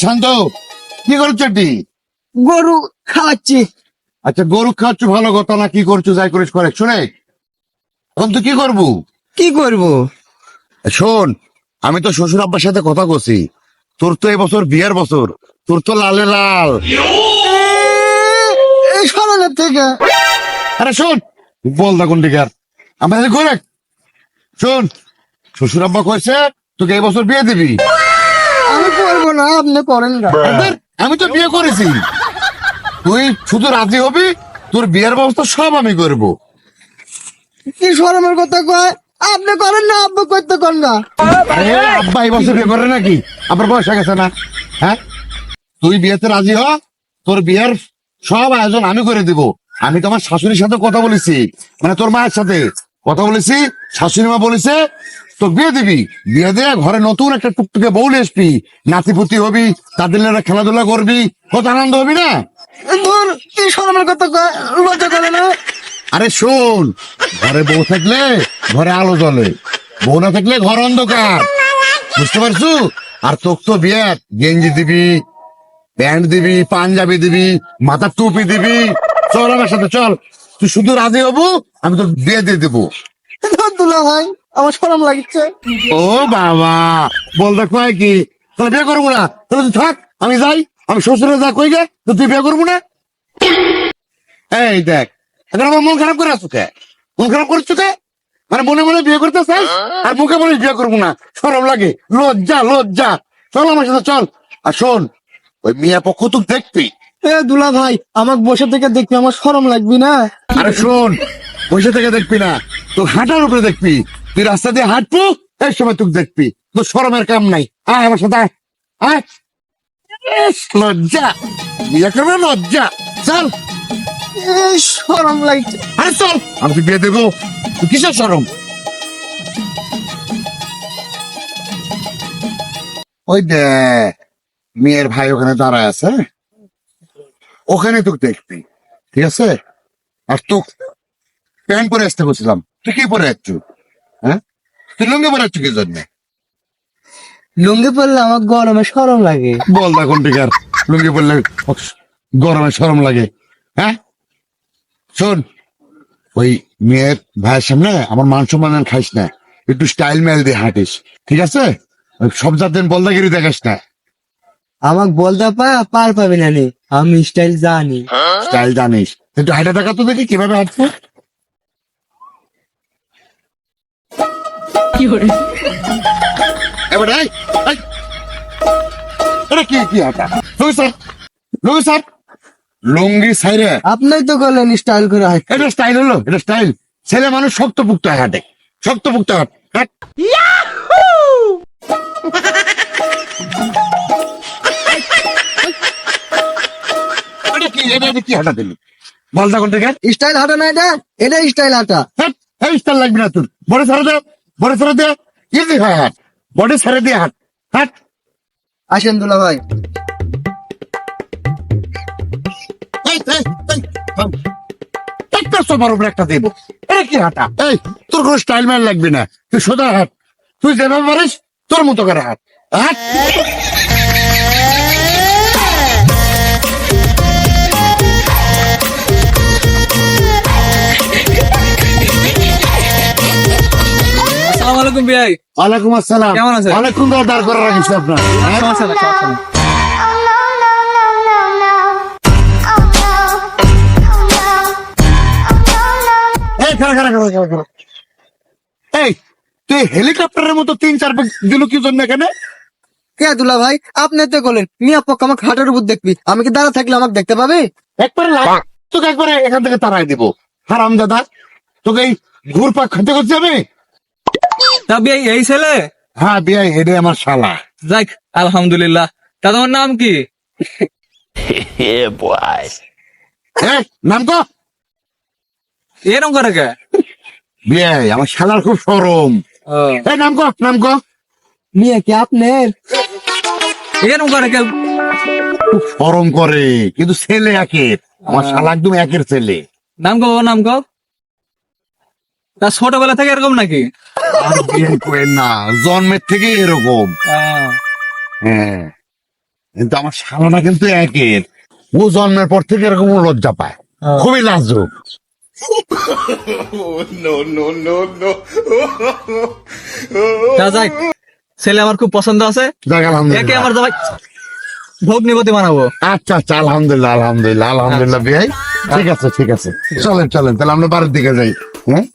শান্ত, কি করছো এটি? গরু খাওয়াচ্ছি। আচ্ছা, গরু খাচ্ছ ভালো কথা না, কি করছো যাই করিস করে শুনে। এখন তুই কি করবো? কি করব? শোন, আমি তো শ্বশুর আব্বার সাথে কথা বলছি, তোর তো এবছর বিয়ের বছর, তোর তো লালে লাল। এই সরানোর থেকে আরে শোন, বল না কোন দিকে আর আমাদের করে শোন, শ্বশুর আব্বা কইছে তোকে এই বছর বিয়ে দিবি। আমি করবো না, আপনি করেন না। আরে, আমি তো বিয়ে করেছি, তুই শুধু রাজি হবি, তোর বিয়ের ব্যবস্থা সব আমি করব। কি শরমের কথা কয়? আপনি করেন না, আব্বু করতে কর না। আরে আব্বা এই বছর বিয়ে করে নাকি? আমার বয়স হয়ে গেছে না? হ্যাঁ, তুই বিয়েতে রাজি হ, তোর বিয়ের সব আয়োজন আমি করে দিব। আমি তোমার শাশুড়ির সাথে কথা বলেছি, মানে তোর মায়ের সাথে কথা বলেছি, শাশুড়ি মা বলেছে তোর বিয়ে দিবি, বিয়ে দিয়ে ঘরে নতুন একটা টুকটুকে বউ নিয়ে আসবি, নাতিপুতি হবি, তাদের নিয়ে খেলাধুলা করবি, কত আনন্দ হবি না? ধুর, কি শরমের কথা কয়? লজ্জা করে না? আরে শোন, ঘরে বউ থাকলে ঘরে আলো জ্বলে, বউ না থাকলে ঘর অন্ধকার, বুঝতে পারছো? আর তোর তো বিয়ে গেঞ্জি দিবি, প্যান্ট দিবি, পাঞ্জাবি দিবি, মাথার টুপি দিবি। চল আমার সাথে চল, তুই শুধু রাজি হবো, আমি তোর বিয়ে দিয়ে দেবো। ধুর দুলা ভাই, আমার শরম লাগছে। ও বাবা, বল দেখ কয় কি, তাহলে বিয়ে করবো না? তাহলে তুই থাক, আমি যাই, আমি শ্বশুরে যা কই গে, তো তুই বিয়ে করবো না? এই দেখ, এখন আমার মন খারাপ করে আসছো কে? মন খারাপ করছো কে? মানে মনে মনে বিয়ে করতে চাই আর মুখে বলিস বিয়ে করবো না, শরম লাগে, লজ্জা লজ্জা। চল আমার সাথে চল। আর শোন, ওই মিয়া পক্ষ তুই দেখবি। এ দুলা ভাই, আমাকে বসে থেকে দেখবি, আমার শরম লাগবি না? আরে শোন, বসে থেকে দেখবি না, তোর হাঁটার উপরে দেখবি, তুই রাস্তা দিয়ে হাঁটবো, এই সময় তুই দেখবি, তোর শরমের কাম নাই। আয় আমার সাথে আয়, আয়। ইস, লজ্জা, বিয়ে করবে লজ্জা। চল, এই শরম লাগছে। আরে চল, আমি তুই বিয়ে দেবো, তুই কিসের শরম? ওই দে, মেয়ের ভাই ওখানে দাঁড়ায় আছে, ওখানে তোকে দেখবি, ঠিক আছে? আর তো প্যান্ট পরে আসতে বলছিলাম, তুই কি পরে যাচ্ছ? হ্যাঁ, তুই লুঙ্গি পরে যাচ্ছ কি জন্য? লুঙ্গি পরলে আমার গরমে শরম লাগে। বল না কোন টিকার, লুঙ্গি পরলে গরমে শরম লাগে? হ্যাঁ, শোন, ওই মেয়ের ভাইয়ের সামনে আমার মান সম্মান খাইস না, একটু স্টাইল মেল দিয়ে হাঁটিস, ঠিক আছে? ওই সব জাতের বলদাগিরি দেখাস না। আমাকে বলতে পার পাবি না নি, আমি স্টাইল জানি। স্টাইল জানিস, একটু হাঁটা দেখা তো দেখি কিভাবে হাঁটবো। এবার এই, এই, এটা কি কি হাঁটা? লুঙ্গি স্যার, লুঙ্গি স্যার, লুঙ্গি সাইরে, আপনি তো করলেন স্টাইল করে হাঁটতে। এটা স্টাইল হলো? এটা স্টাইল? ছেলে মানুষ শক্ত পুক্ত হাঁটে, শক্ত পুক্ত হাঁট হাঁট। এটা কি, এটা কি হাঁটা দিলি? বলটা কোন থেকে? স্টাইল হাঁটা না এটা, এটা স্টাইল হাঁটা। হাট, এই স্টাইল লাগবে না তোর, বড় ছেড়ে দে, বড় ছেড়ে দে, ইজি হয় হাট, বডি ছেড়ে দিয়ে হাট, হাট। আসেন দুলা ভাই। এই, এই, এই, থাম। একটা সোফার উপরে একটা দেবো, এটা কি হাঁটা? এই, তোর কোনো স্টাইল ম্যান লাগবে না, তুই সোজা হাট, তুই যেভাবে পারিস তোর মতো করে হাট, হাট। আসসালামু আলাইকুম ভাই। ওয়ালাইকুম আসসালাম। কেমন আছেন? অনেকক্ষণ ধরে দাঁড় করে রাখিস আপনার, হ্যাঁ? সমস্যা নেই, সমস্যা নেই। এই, খাড়া খাড়া খাড়া খাড়া খাড়া। এই, তুই হেলিকপ্টারের মতো 3-4 দিল কি জন্য এখানে? কে দুলা ভাই, আপনি তো করলেন মিয়া পক্ষ আমাকে হাঁটার উপর দেখবি, আমি কি দাঁড়া থাকলে আমাকে দেখতে পাবে? একবারে তোকে একবারে এখান থেকে তাড়াই দিব, হারাম দাদা, তোকে এই ঘুরপাক খেতে করতে যাবে। তা ভাই এই ছেলে? হ্যাঁ বিয়াই, এটাই আমার শালা। যাক, আলহামদুলিল্লাহ। তা তোমার নাম কি? এই, নাম কো? এরকম করে কে? বিয়াই, আমার শালার খুব শরম। ও, এই নাম কো, নাম কো? মিয়া কি আপনার? এরকম করে কে? খুব শরম করে, কিন্তু ছেলে একের, আমার শালা একদম একের ছেলে। নাম কো, নাম কো। তা ছোটবেলা থেকে এরকম নাকি? আর বিয়ে করেন না, জন্মের থেকে এরকম। আহ, হ্যাঁ, কিন্তু আমার শালাটা কিন্তু একের, ও জন্মের পর থেকে এরকম লজ্জা পায়, খুবই লাজুক। তা যাই, ছেলে আমার খুব পছন্দ আছে। যাক একে আলহামদুলিল্লাহ। আমার জামাই ভগ্নিপতি বানাবো। আচ্ছা আচ্ছা, আলহামদুলিল্লাহ আলহামদুলিল্লাহ আলহামদুলিল্লাহ বিয়াই। ঠিক আছে ঠিক আছে, চলেন চলেন, তাহলে আমরা বাড়ির দিকে যাই। হ্যাঁ